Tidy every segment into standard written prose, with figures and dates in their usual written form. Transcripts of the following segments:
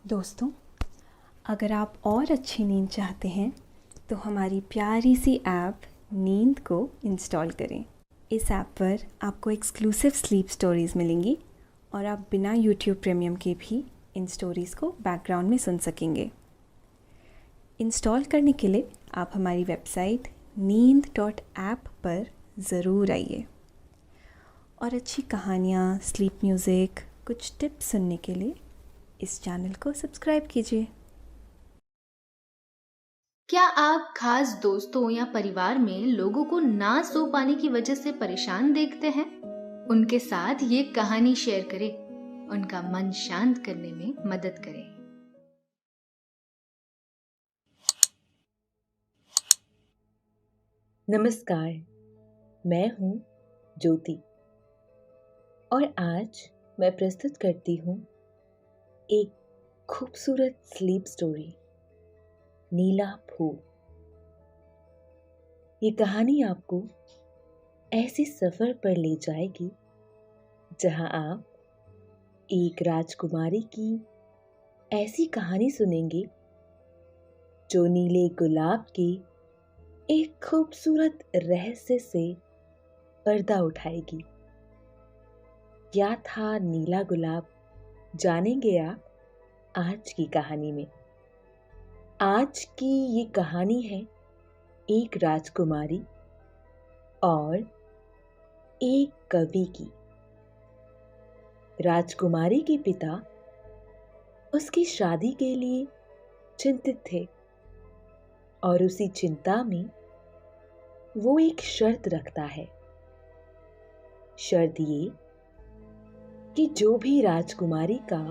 दोस्तों, अगर आप और अच्छी नींद चाहते हैं तो हमारी प्यारी सी ऐप नींद को इंस्टॉल करें। इस ऐप पर आपको एक्सक्लूसिव स्लीप स्टोरीज़ मिलेंगी और आप बिना यूट्यूब प्रीमियम के भी इन स्टोरीज़ को बैकग्राउंड में सुन सकेंगे। इंस्टॉल करने के लिए आप हमारी वेबसाइट नींद.ऐप पर ज़रूर आइए और अच्छी कहानियाँ, स्लीप म्यूज़िक, कुछ टिप्स सुनने के लिए इस चैनल को सब्सक्राइब कीजिए। क्या आप खास दोस्तों या परिवार में लोगों को ना सो पाने की वजह से परेशान देखते हैं? उनके साथ ये कहानी शेयर करें, उनका मन शांत करने में मदद करें। नमस्कार, मैं हूँ ज्योति और आज मैं प्रस्तुत करती हूँ एक खूबसूरत स्लीप स्टोरी, नीला फूल। ये कहानी आपको ऐसे सफर पर ले जाएगी जहाँ आप एक राजकुमारी की ऐसी कहानी सुनेंगे जो नीले गुलाब के एक खूबसूरत रहस्य से पर्दा उठाएगी। क्या था नीला गुलाब, जानेंगे आप आज की कहानी में। आज की ये कहानी है एक राजकुमारी और एक कवि की। राजकुमारी के पिता उसकी शादी के लिए चिंतित थे और उसी चिंता में वो एक शर्त रखता है। शर्त ये कि जो भी राजकुमारी का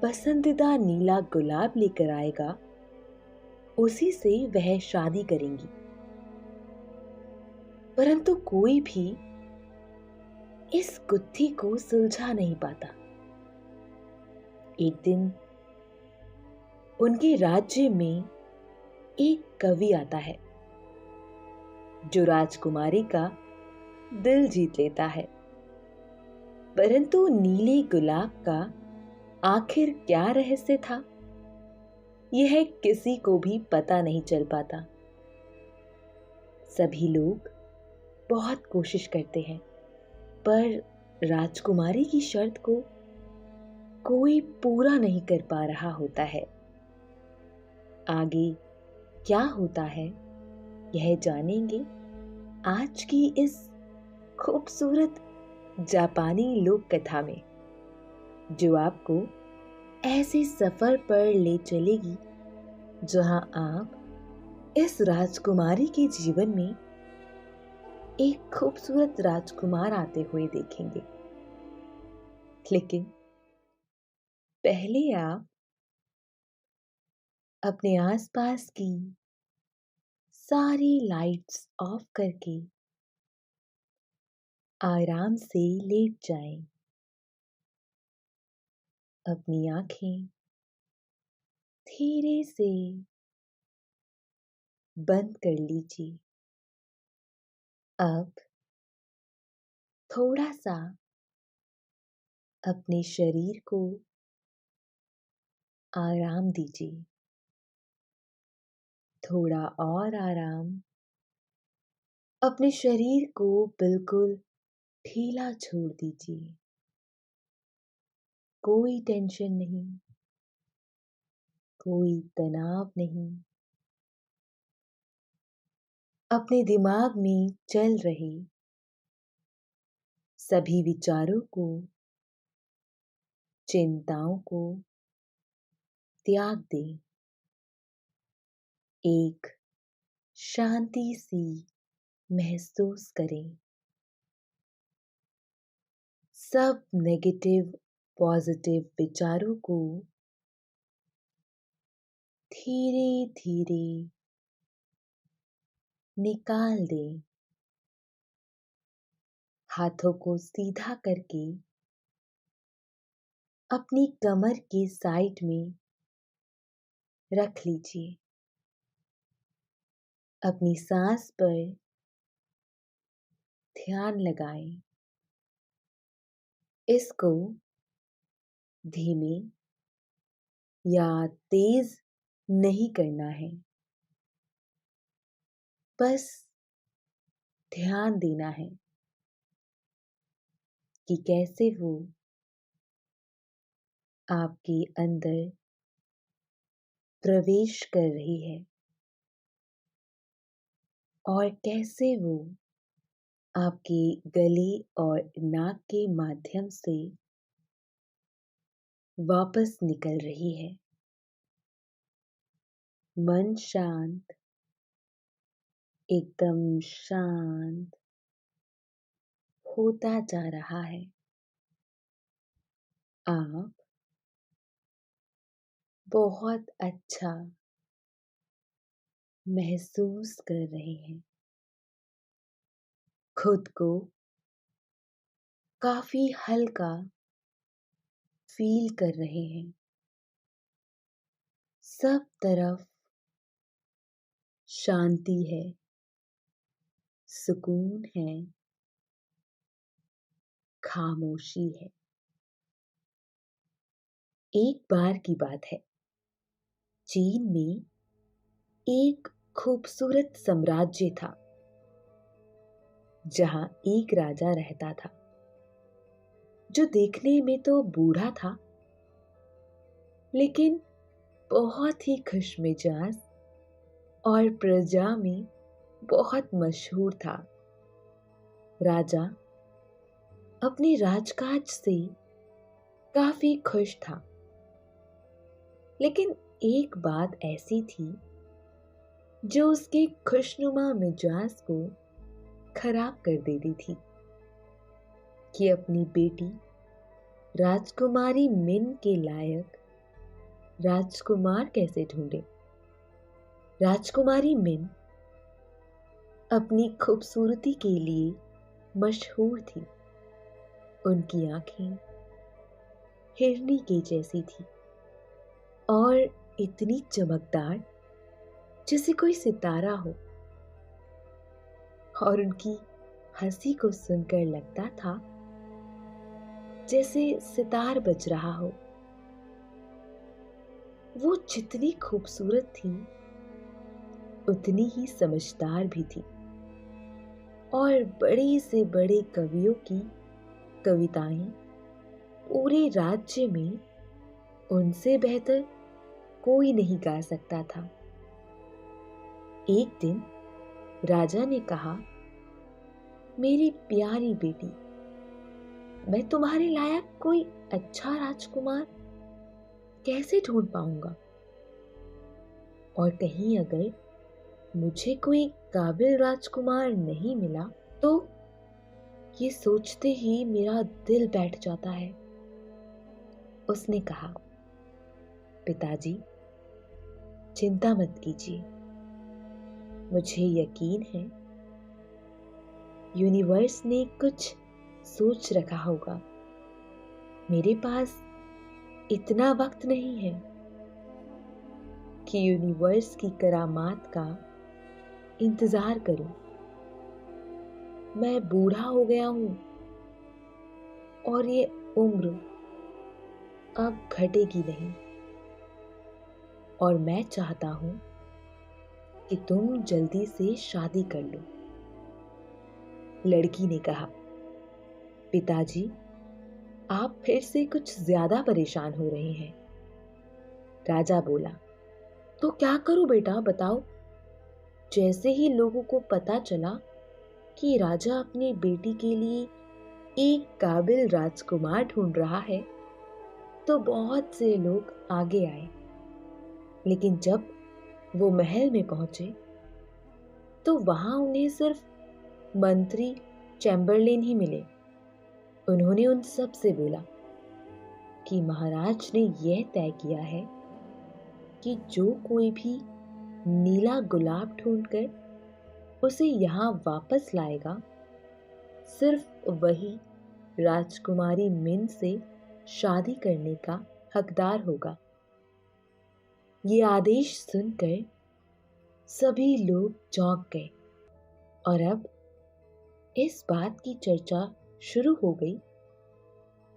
पसंदीदा नीला गुलाब लेकर आएगा उसी से वह शादी करेंगी। परंतु कोई भी इस गुत्थी को सुलझा नहीं पाता। एक दिन उनके राज्य में एक कवि आता है जो राजकुमारी का दिल जीत लेता है। परंतु नीले गुलाब का आखिर क्या रहस्य था, यह किसी को भी पता नहीं चल पाता। सभी लोग बहुत कोशिश करते हैं पर राजकुमारी की शर्त को कोई पूरा नहीं कर पा रहा होता है। आगे क्या होता है यह जानेंगे आज की इस खूबसूरत जापानी लोक कथा में, जो आपको ऐसे सफर पर ले चलेगी जहां आप इस राजकुमारी के जीवन में एक खूबसूरत राजकुमार आते हुए देखेंगे। लेकिन पहले आप अपने आसपास की सारी लाइट्स ऑफ करके आराम से लेट जाएं। अपनी आंखें धीरे से बंद कर लीजिए। अब थोड़ा सा अपने शरीर को आराम दीजिए। थोड़ा और आराम। अपने शरीर को बिल्कुल ढीला छोड़ दीजिए। कोई टेंशन नहीं, कोई तनाव नहीं। अपने दिमाग में चल रहे सभी विचारों को, चिंताओं को त्याग दें। एक शांति सी महसूस करें। सब नेगेटिव पॉजिटिव विचारों को धीरे धीरे निकाल दें। हाथों को सीधा करके अपनी कमर के साइड में रख लीजिए। अपनी सांस पर ध्यान लगाएं। इसको धीमे या तेज नहीं करना है, बस ध्यान देना है कि कैसे वो आपके अंदर प्रवेश कर रही है और कैसे वो आपके गले और नाक के माध्यम से वापस निकल रही है। मन शांत, एकदम शांत होता जा रहा है। आप बहुत अच्छा महसूस कर रहे हैं। खुद को काफी हल्का फील कर रहे हैं। सब तरफ शांति है, सुकून है, खामोशी है। एक बार की बात है, चीन में एक खूबसूरत साम्राज्य था जहां एक राजा रहता था जो देखने में तो बूढ़ा था लेकिन बहुत ही खुशमिजाज और प्रजा में बहुत मशहूर था। राजा अपने राजकाज से काफी खुश था, लेकिन एक बात ऐसी थी जो उसके खुशनुमा मिजाज को खराब कर देती थी कि अपनी बेटी राजकुमारी मिन के लायक राजकुमार कैसे ढूंढे। राजकुमारी मिन अपनी खूबसूरती के लिए मशहूर थी। उनकी आंखें हिरनी के जैसी थी और इतनी चमकदार जैसे कोई सितारा हो, और उनकी हंसी को सुनकर लगता था जैसे सितार बज रहा हो। वो जितनी खूबसूरत थी उतनी ही समझदार भी थी और बड़े से बड़े कवियों की कविताएं पूरे राज्य में उनसे बेहतर कोई नहीं गा सकता था। एक दिन राजा ने कहा, मेरी प्यारी बेटी, मैं तुम्हारे लायक कोई अच्छा राजकुमार कैसे ढूंढ पाऊंगा, और कहीं अगर मुझे कोई काबिल राजकुमार नहीं मिला तो ये सोचते ही मेरा दिल बैठ जाता है। उसने कहा, पिताजी, चिंता मत कीजिए, मुझे यकीन है यूनिवर्स ने कुछ सोच रखा होगा। मेरे पास इतना वक्त नहीं है कि यूनिवर्स की करामात का इंतजार करूं। मैं बूढ़ा हो गया हूं और ये उम्र अब घटेगी नहीं, और मैं चाहता हूं कि तुम जल्दी से शादी कर लो। लड़की ने कहा, पिताजी, आप फिर से कुछ ज्यादा परेशान हो रहे हैं। राजा बोला, तो क्या करूं बेटा, बताओ। जैसे ही लोगों को पता चला कि राजा अपनी बेटी के लिए एक काबिल राजकुमार ढूंढ रहा है तो बहुत से लोग आगे आए, लेकिन जब वो महल में पहुंचे तो वहां उन्हें सिर्फ मंत्री चैम्बरलेन ही मिले। उन्होंने उन सब से बोला कि महाराज ने यह तय किया है कि जो कोई भी नीला गुलाब ढूंढकर उसे यहाँ वापस लाएगा, सिर्फ वही राजकुमारी मिन से शादी करने का हकदार होगा। ये आदेश सुनकर सभी लोग चौंक गए और अब इस बात की चर्चा शुरू हो गई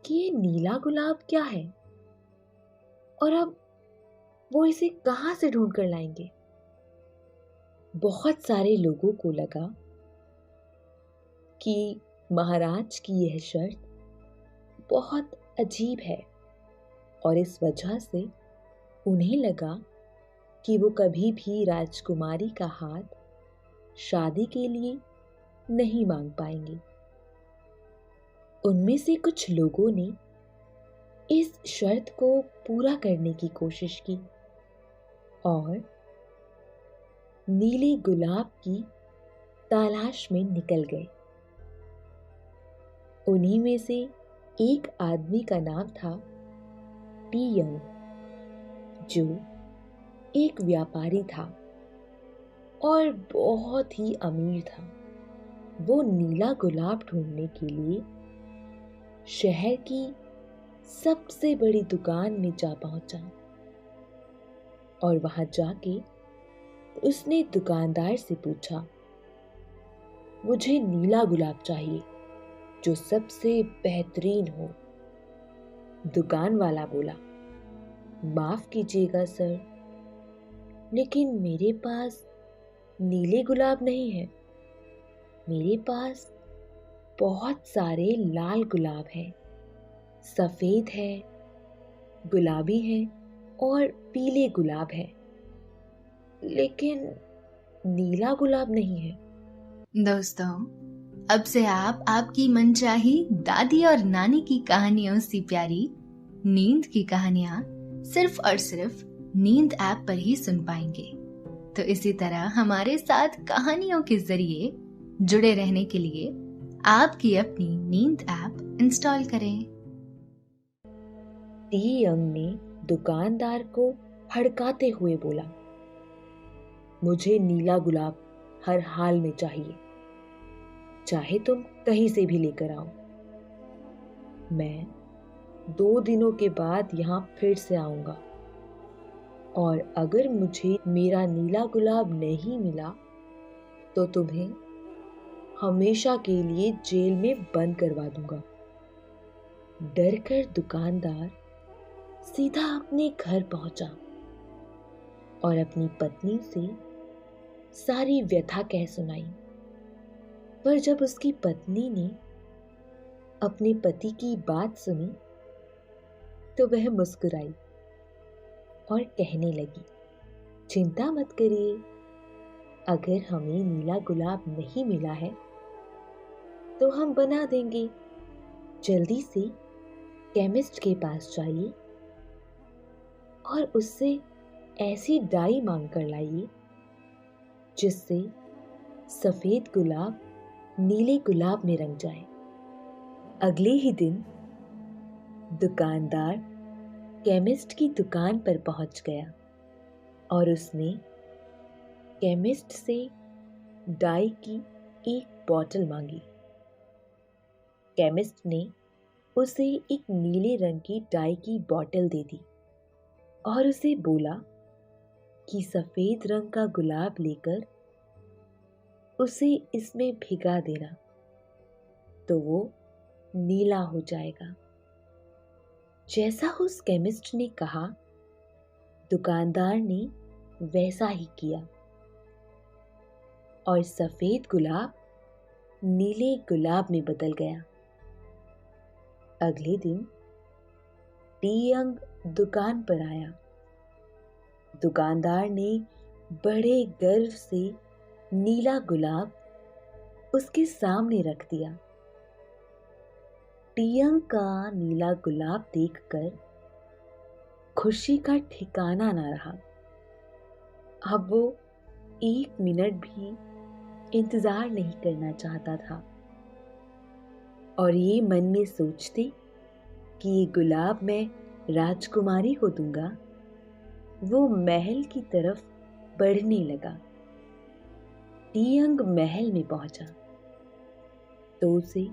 कि ये नीला गुलाब क्या है और अब वो इसे कहां से ढूंढ कर लाएंगे। बहुत सारे लोगों को लगा कि महाराज की यह शर्त बहुत अजीब है और इस वजह से उन्हें लगा कि वो कभी भी राजकुमारी का हाथ शादी के लिए नहीं मांग पाएंगे। उनमें से कुछ लोगों ने इस शर्त को पूरा करने की कोशिश की और नीले गुलाब की तलाश में निकल गए। उन्हीं में से एक आदमी का नाम था टी यंग, जो एक व्यापारी था और बहुत ही अमीर था। वो नीला गुलाब ढूंढने के लिए शहर की सबसे बड़ी दुकान में जा पहुंचा और वहां जाके उसने दुकानदार से पूछा, मुझे नीला गुलाब चाहिए जो सबसे बेहतरीन हो। दुकान वाला बोला, माफ कीजिएगा सर, लेकिन मेरे पास नीले गुलाब नहीं है। मेरे पास बहुत सारे लाल गुलाब हैं, सफेद है, गुलाबी है और पीले गुलाब है, लेकिन नीला गुलाब नहीं है। दोस्तों, अब से आप आपकी मनचाही दादी और नानी की कहानियों से प्यारी नींद की कहानियां सिर्फ और सिर्फ नींद ऐप पर ही सुन पाएंगे। तो इसी तरह हमारे साथ कहानियों के जरिए जुड़े रहने के लिए आपकी अपनी नींद ऐप इंस्टॉल करें। टी यंग ने दुकानदार को हड़काते हुए बोला, मुझे नीला गुलाब हर हाल में चाहिए, चाहे तुम कहीं से भी लेकर आओ। मैं 2 दिनों के बाद यहां फिर से आऊंगा और अगर मुझे मेरा नीला गुलाब नहीं मिला तो तुम्हें हमेशा के लिए जेल में बंद करवा दूंगा। डरकर दुकानदार सीधा अपने घर पहुंचा और अपनी पत्नी से सारी व्यथा कह सुनाई। पर जब उसकी पत्नी ने अपने पति की बात सुनी तो वह मुस्कुराई और कहने लगी, चिंता मत करिए, अगर हमें नीला गुलाब नहीं मिला है तो हम बना देंगे। जल्दी से केमिस्ट के पास जाइए और उससे ऐसी डाई मांग कर लाइए जिससे सफेद गुलाब नीले गुलाब में रंग जाए। अगले ही दिन दुकानदार केमिस्ट की दुकान पर पहुंच गया और उसने केमिस्ट से डाई की एक बोतल मांगी। केमिस्ट ने उसे एक नीले रंग की डाई की बोतल दे दी और उसे बोला कि सफेद रंग का गुलाब लेकर उसे इसमें भिगा देना तो वो नीला हो जाएगा। जैसा उस केमिस्ट ने कहा, दुकानदार ने वैसा ही किया और सफेद गुलाब नीले गुलाब में बदल गया। अगले दिन टी यंग दुकान पर आया। दुकानदार ने बड़े गर्व से नीला गुलाब उसके सामने रख दिया। टी यंग का नीला गुलाब देखकर खुशी का ठिकाना ना रहा। अब वो 1 मिनट भी इंतजार नहीं करना चाहता था और ये मन में सोचते कि ये गुलाब मैं राजकुमारी को दूंगा, वो महल की तरफ बढ़ने लगा। टी यंग महल में पहुंचा तो उसे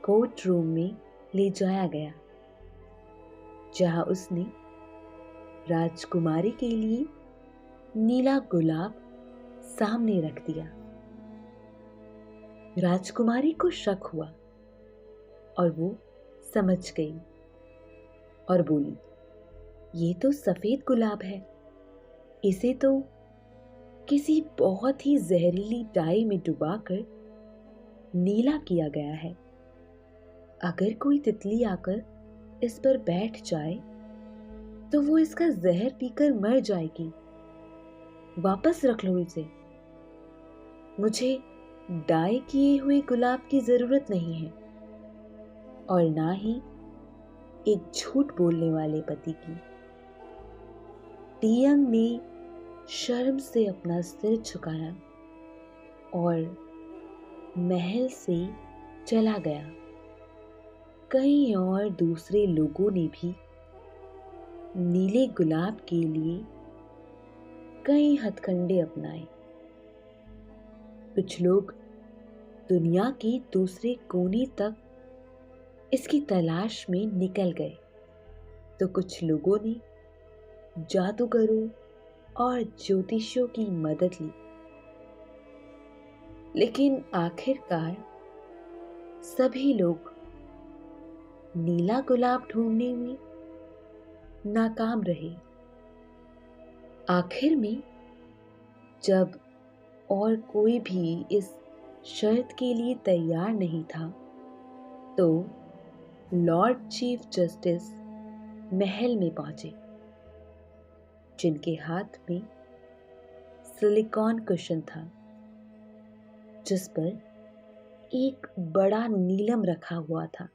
कोर्ट रूम में ले जाया गया, जहां उसने राजकुमारी के लिए नीला गुलाब सामने रख दिया। राजकुमारी को शक हुआ और वो समझ गई और बोली, ये तो सफेद गुलाब है, इसे तो किसी बहुत ही जहरीली डाई में डुबाकर नीला किया गया है। अगर कोई तितली आकर इस पर बैठ जाए तो वो इसका जहर पीकर मर जाएगी। वापस रख लो इसे। मुझे डाई किए हुए गुलाब की जरूरत नहीं है, और ना ही एक झूठ बोलने वाले पति की। टियंग ने शर्म से अपना सिर झुकाया और महल से चला गया। कई और दूसरे लोगों ने भी नीले गुलाब के लिए कई हथकंडे अपनाए। कुछ लोग दुनिया के दूसरे कोने तक इसकी तलाश में निकल गए, तो कुछ लोगों ने जादूगरों और ज्योतिषियों की मदद ली। लेकिन आखिरकार सभी लोग नीला गुलाब ढूंढने में नाकाम रहे। आखिर में जब और कोई भी इस शर्त के लिए तैयार नहीं था, तो लॉर्ड चीफ जस्टिस महल में पहुंचे, जिनके हाथ में सिलिकॉन कुशन था, जिस पर एक बड़ा नीलम रखा हुआ था,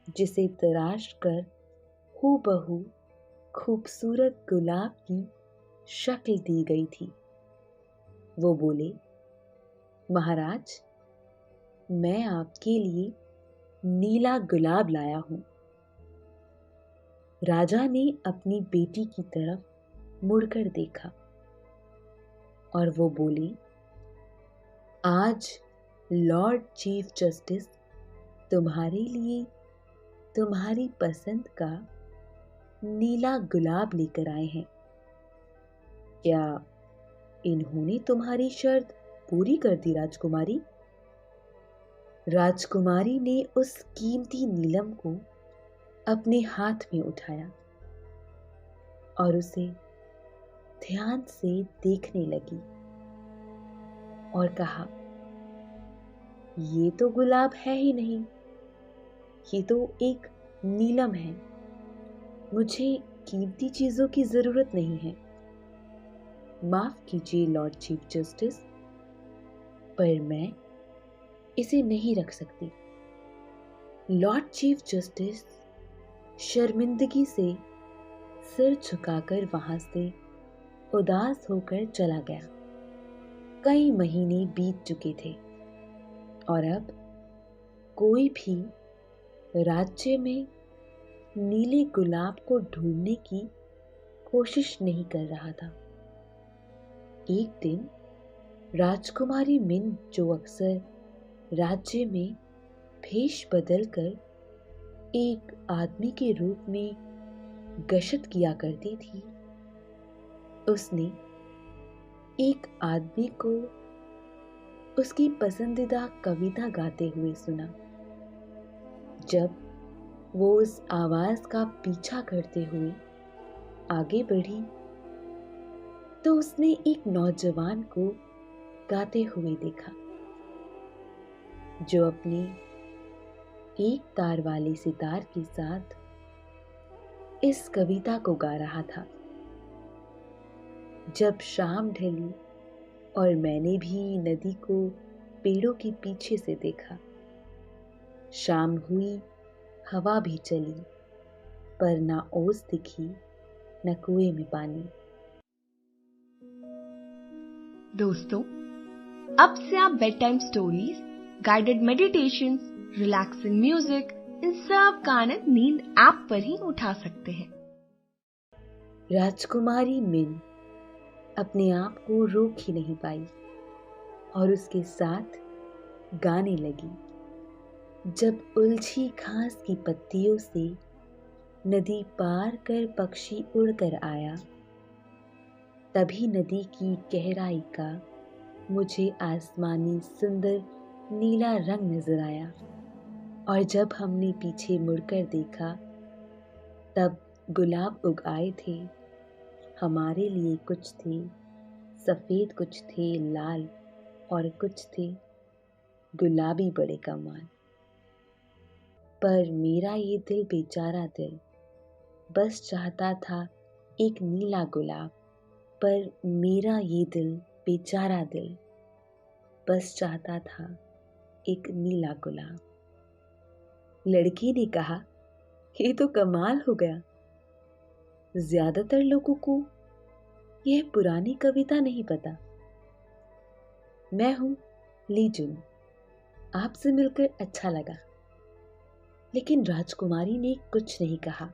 जिसे तराश कर हूबहू खूबसूरत गुलाब की शक्ल दी गई थी। वो बोले, महाराज, मैं आपके लिए नीला गुलाब लाया हूं। राजा ने अपनी बेटी की तरफ मुड़कर देखा और वो बोली, आज लॉर्ड चीफ जस्टिस तुम्हारे लिए तुम्हारी पसंद का नीला गुलाब लेकर आए हैं। क्या इन्होंने तुम्हारी शर्त पूरी कर दी राजकुमारी? राजकुमारी ने उस कीमती नीलम को अपने हाथ में उठाया और उसे ध्यान से देखने लगी और कहा, ये तो गुलाब है ही नहीं, ये तो एक नीलम है। मुझे कीमती चीजों की जरूरत नहीं है। माफ कीजिए लॉर्ड चीफ जस्टिस, पर मैं इसे नहीं रख सकती। लॉर्ड चीफ जस्टिस शर्मिंदगी से सिर झुकाकर वहां से उदास होकर चला गया। कई महीने बीत चुके थे और अब कोई भी राज्य में नीले गुलाब को ढूंढने की कोशिश नहीं कर रहा था। एक दिन राजकुमारी मिन, जो अक्सर राज्य में भेष बदलकर एक आदमी के रूप में गश्त किया करती थी, उसने एक आदमी को उसकी पसंदीदा कविता गाते हुए सुना। जब वो उस आवाज का पीछा करते हुए आगे बढ़ी, तो उसने एक नौजवान को गाते हुए देखा, जो अपने एक तार वाले सितार के साथ इस कविता को गा रहा था। जब शाम ढली और मैंने भी नदी को पेड़ों के पीछे से देखा, शाम हुई, हवा भी चली, पर ना ओस दिखी न कुएं में पानी। दोस्तों, अब से आप bed time stories, guided meditations, relaxing music, इन सब का आनंद नींद ऐप पर ही उठा सकते हैं। राजकुमारी मिन अपने आप को रोक ही नहीं पाई और उसके साथ गाने लगी। जब उलझी घास की पत्तियों से नदी पार कर पक्षी उड़कर आया, तभी नदी की गहराई का मुझे आसमानी सुंदर नीला रंग नजर आया। और जब हमने पीछे मुड़कर देखा, तब गुलाब उगाए थे, हमारे लिए कुछ थे सफेद, कुछ थे लाल, और कुछ थे गुलाबी बड़े कमाल। पर मेरा ये दिल, बेचारा दिल, बस चाहता था एक नीला गुलाब। पर मेरा ये दिल, बेचारा दिल, बस चाहता था एक नीला गुलाब। लड़की ने कहा, ये तो कमाल हो गया। ज्यादातर लोगों को यह पुरानी कविता नहीं पता। मैं हूं लीजुन, आपसे मिलकर अच्छा लगा। लेकिन राजकुमारी ने कुछ नहीं कहा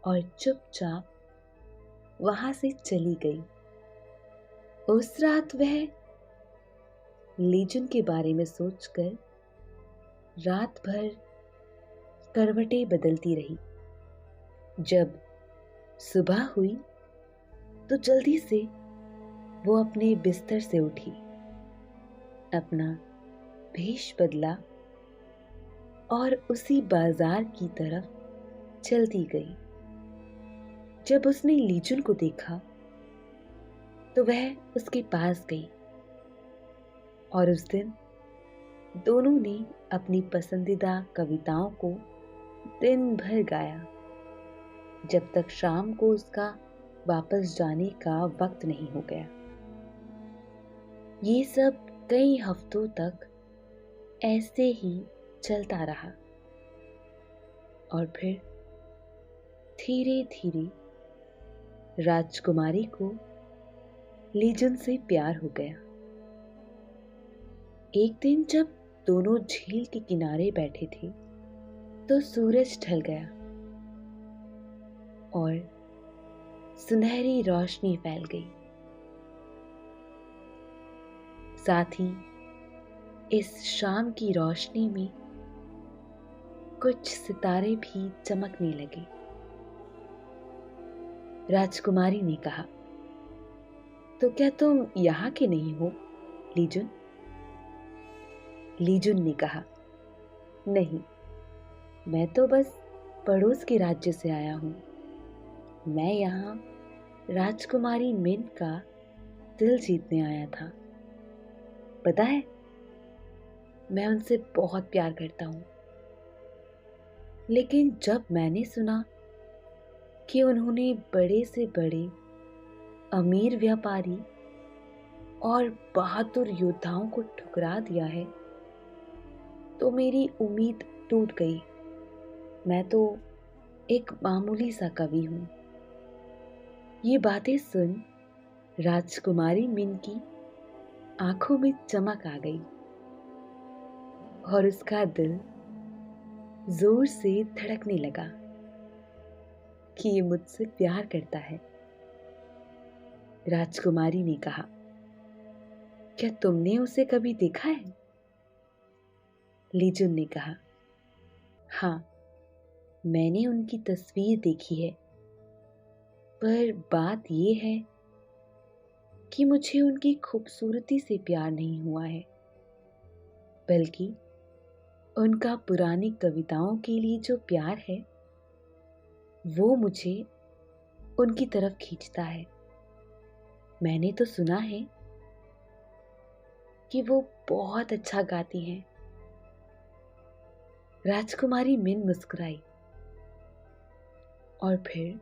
और चुपचाप वहां से चली गई। उस रात वह लीजुन के बारे में सोचकर रात भर करवटें बदलती रही। जब सुबह हुई तो जल्दी से वो अपने बिस्तर से उठी, अपना भेष बदला और उसी बाजार की तरफ चलती गई। जब उसने लीजुन को देखा तो वह उसके पास गई और उस दिन दोनों ने अपनी पसंदीदा कविताओं को दिन भर गाया, जब तक शाम को उसका वापस जाने का वक्त नहीं हो गया। ये सब कई हफ्तों तक ऐसे ही चलता रहा और फिर धीरे धीरे राजकुमारी को लीजुन से प्यार हो गया। एक दिन जब दोनों झील के किनारे बैठे थे तो सूरज ढल गया और सुनहरी रोशनी फैल गई। साथ ही इस शाम की रोशनी में कुछ सितारे भी चमकने लगे। राजकुमारी ने कहा, तो क्या तुम यहाँ के नहीं हो लीजुन? लीजुन ने कहा, नहीं, मैं तो बस पड़ोस के राज्य से आया हूं। मैं यहाँ राजकुमारी मिन का दिल जीतने आया था। पता है, मैं उनसे बहुत प्यार करता हूं। लेकिन जब मैंने सुना कि उन्होंने बड़े से बड़े अमीर व्यापारी और बहादुर योद्धाओं को ठुकरा दिया है तो मेरी उम्मीद टूट गई। मैं तो एक मामूली सा कवि हूं। ये बातें सुन राजकुमारी मिन की आंखों में चमक आ गई और उसका दिल जोर से धड़कने लगा कि ये मुझसे प्यार करता है। राजकुमारी ने कहा, क्या तुमने उसे कभी देखा है? लीजुन ने कहा, हाँ, मैंने उनकी तस्वीर देखी है, पर बात यह है कि मुझे उनकी खूबसूरती से प्यार नहीं हुआ है, बल्कि उनका पुरानी कविताओं के लिए जो प्यार है वो मुझे उनकी तरफ खींचता है। मैंने तो सुना है कि वो बहुत अच्छा गाती हैं। राजकुमारी मिन मुस्कुराई और फिर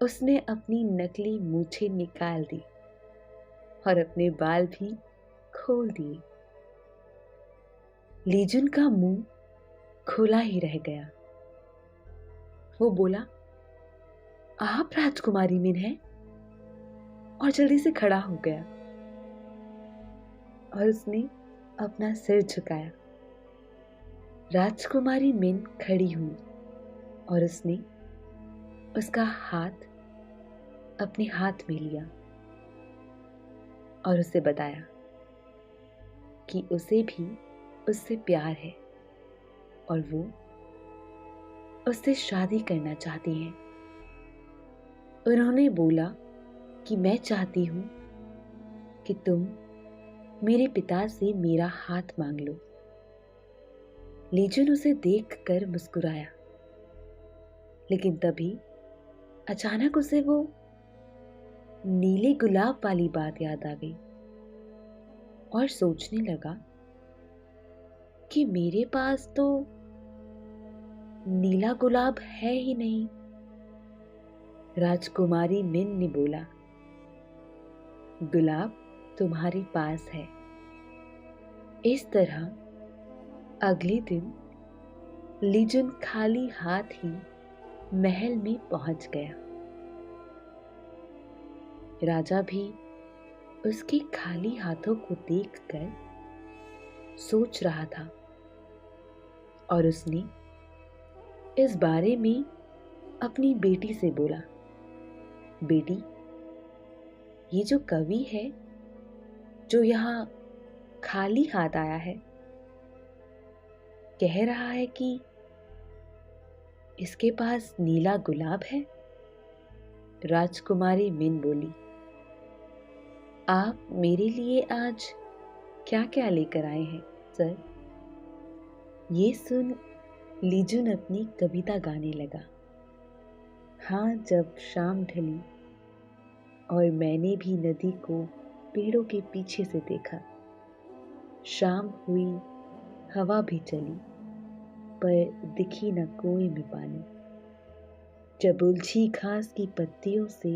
उसने अपनी नकली मूछें निकाल दी और अपने बाल भी खोल दिए। लीजुन का मुंह खुला ही रह गया। वो बोला, आप राजकुमारी मिन हैं? और जल्दी से खड़ा हो गया और उसने अपना सिर झुकाया। राजकुमारी मिन खड़ी हुई और उसने उसका हाथ अपने हाथ में लिया और उसे बताया कि उसे भी उससे प्यार है और वो उससे शादी करना चाहती है। उन्होंने बोला कि मैं चाहती हूं कि तुम मेरे पिता से मेरा हाथ मांग लो। लीजुन उसे देखकर मुस्कुराया लेकिन तभी अचानक उसे वो नीले गुलाब वाली बात याद आ गई और सोचने लगा कि मेरे पास तो नीला गुलाब है ही नहीं। राजकुमारी मिन ने बोला, गुलाब तुम्हारे पास है। इस तरह अगले दिन लीजुन खाली हाथ ही महल में पहुंच गया। राजा भी उसके खाली हाथों को देखकर सोच रहा था और उसने इस बारे में अपनी बेटी से बोला, बेटी, ये जो कवि है जो यहाँ खाली हाथ आया है, कह रहा है कि इसके पास नीला गुलाब है। राजकुमारी मिन बोली, आप मेरे लिए आज क्या क्या लेकर आए हैं सर? ये सुन लीजुन अपनी कविता गाने लगा। हाँ, जब शाम ढली और मैंने भी नदी को पेड़ों के पीछे से देखा, शाम हुई, हवा भी चली, पर दिखी न कुएं में पानी। जब उलझी घास की पत्तियों से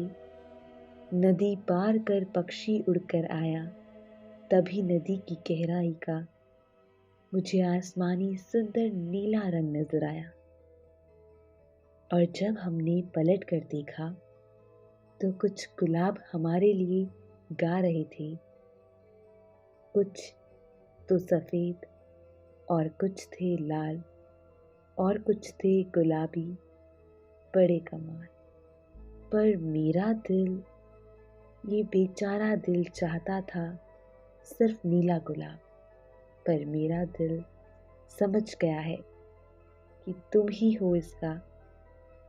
नदी पार कर पक्षी उड़कर आया, तभी नदी की गहराई का मुझे आसमानी सुंदर नीला रंग नजर आया। और जब हमने पलट कर देखा तो कुछ गुलाब हमारे लिए गा रहे थे, कुछ तो सफेद और कुछ थे लाल और कुछ थे गुलाबी, बड़े कमाल। पर मेरा दिल, ये बेचारा दिल चाहता था सिर्फ नीला गुलाब। पर मेरा दिल समझ गया है कि तुम ही हो इसका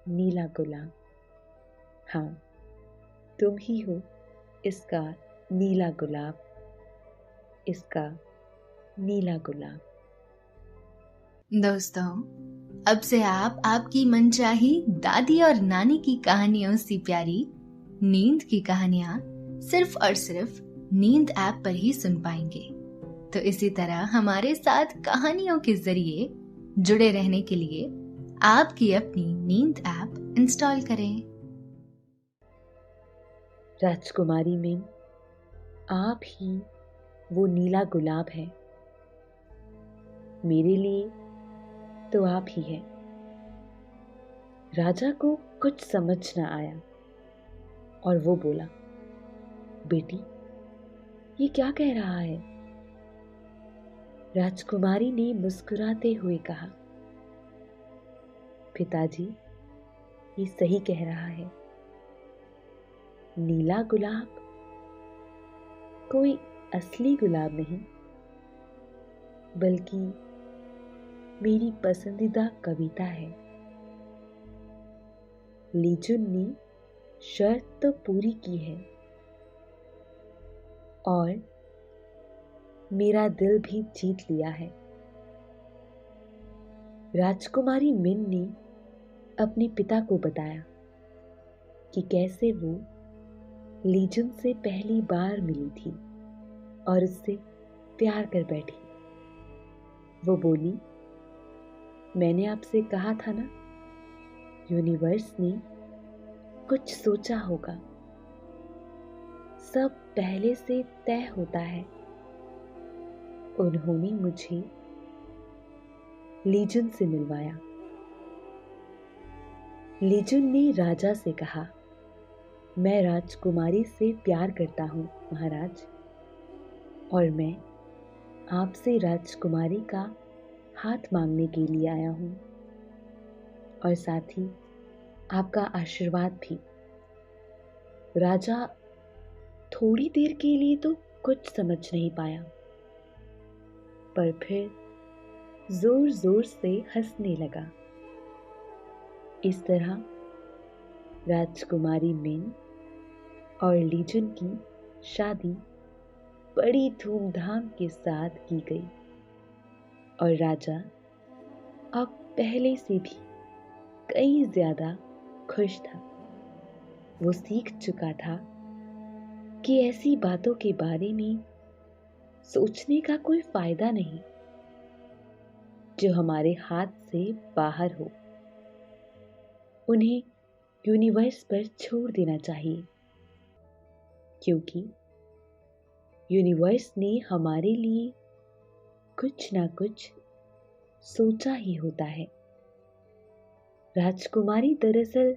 नीला गुलाब। हाँ, तुम ही हो इसका नीला गुलाब, इसका नीला गुलाब। दोस्तों, अब से आप आपकी मनचाही दादी और नानी की कहानियों से प्यारी नींद की कहानियां सिर्फ और सिर्फ नींद ऐप पर ही सुन पाएंगे। तो इसी तरह हमारे साथ कहानियों के जरिए जुड़े रहने के लिए आपकी अपनी नींद ऐप इंस्टॉल करें। राजकुमारी मिन, आप ही वो नीला गुलाब है। मेरे लिए तो आप ही हैं। राजा को कुछ समझ न आया और वो बोला, बेटी, ये क्या कह रहा है? राजकुमारी ने मुस्कुराते हुए कहा, पिताजी, ये सही कह रहा है। नीला गुलाब कोई असली गुलाब नहीं, बल्कि मेरी पसंदीदा कविता है। लीजुन ने शर्त तो पूरी की है और मेरा दिल भी जीत लिया है। राजकुमारी मिन ने अपने पिता को बताया कि कैसे वो लीजुन से पहली बार मिली थी और उससे प्यार कर बैठी। वो बोली, मैंने आपसे कहा था ना, यूनिवर्स ने कुछ सोचा होगा। सब पहले से तय होता है। उन्होंने मुझे लीजुन से मिलवाया। लीजुन ने राजा से कहा, मैं राजकुमारी से प्यार करता हूँ महाराज, और मैं आपसे राजकुमारी का हाथ मांगने के लिए आया हूँ और साथ ही आपका आशीर्वाद भी। राजा थोड़ी देर के लिए तो कुछ समझ नहीं पाया, पर फिर जोर जोर से हंसने लगा। इस तरह राजकुमारी मिन और लीजुन की शादी बड़ी धूमधाम के साथ की गई और राजा अब पहले से भी कई ज्यादा खुश था। वो सीख चुका था कि ऐसी बातों के बारे में सोचने का कोई फायदा नहीं जो हमारे हाथ से बाहर हो। उन्हें यूनिवर्स पर छोड़ देना चाहिए, क्योंकि यूनिवर्स ने हमारे लिए कुछ ना कुछ सोचा ही होता है। राजकुमारी दरअसल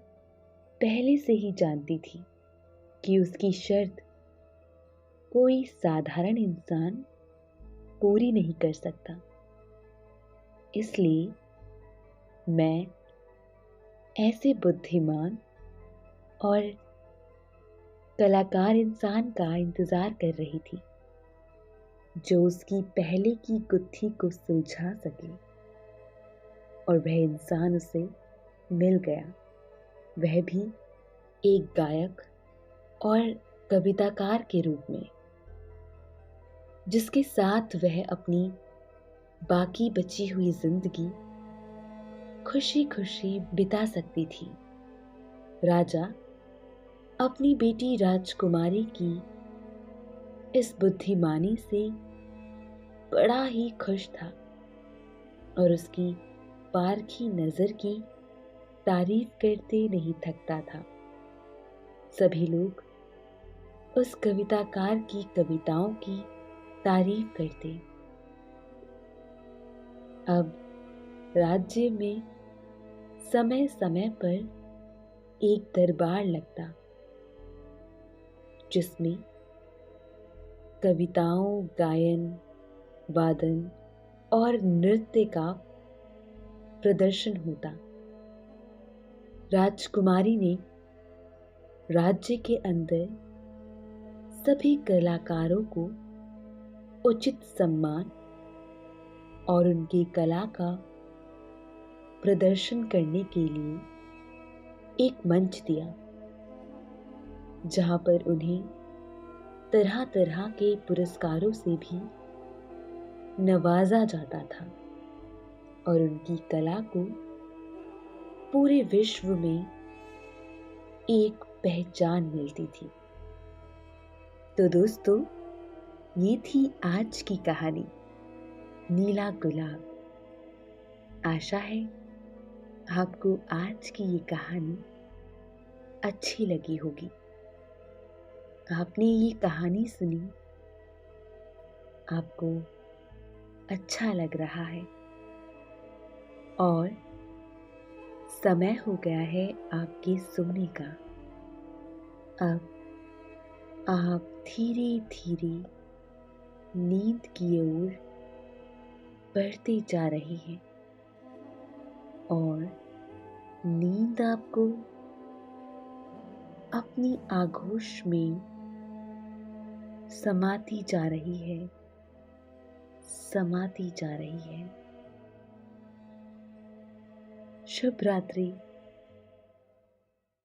पहले से ही जानती थी कि उसकी शर्त कोई साधारण इंसान पूरी नहीं कर सकता। इसलिए मैं ऐसे बुद्धिमान और कलाकार इंसान का इंतजार कर रही थी जो उसकी पहले की गुत्थी को सुलझा सके, और वह इंसान उसे मिल गया। वह भी एक गायक और कविताकार के रूप में, जिसके साथ वह अपनी बाकी बची हुई जिंदगी खुशी खुशी बिता सकती थी। राजा अपनी बेटी राजकुमारी की इस बुद्धिमानी से बड़ा ही खुश था और उसकी पारखी नजर की तारीफ करते नहीं थकता था। सभी लोग उस कविताकार की कविताओं की तारीफ करते। अब राज्य में समय समय पर एक दरबार लगता, जिसमें कविताओं, गायन, वादन और नृत्य का प्रदर्शन होता। राजकुमारी ने राज्य के अंदर सभी कलाकारों को उचित सम्मान और उनकी कला का प्रदर्शन करने के लिए एक मंच दिया, जहां पर उन्हें तरह तरह के पुरस्कारों से भी नवाजा जाता था और उनकी कला को पूरे विश्व में एक पहचान मिलती थी। तो दोस्तों, ये थी आज की कहानी नीला गुलाब। आशा है आपको आज की ये कहानी अच्छी लगी होगी। आपने ये कहानी सुनी, आपको अच्छा लग रहा है और समय हो गया है आपके सोने का। अब आप धीरे धीरे नींद की ओर बढ़ते जा रहे हैं और नींद आपको अपनी आगोश में समाती जा रही है, समाती जा रही है। शुभ रात्रि।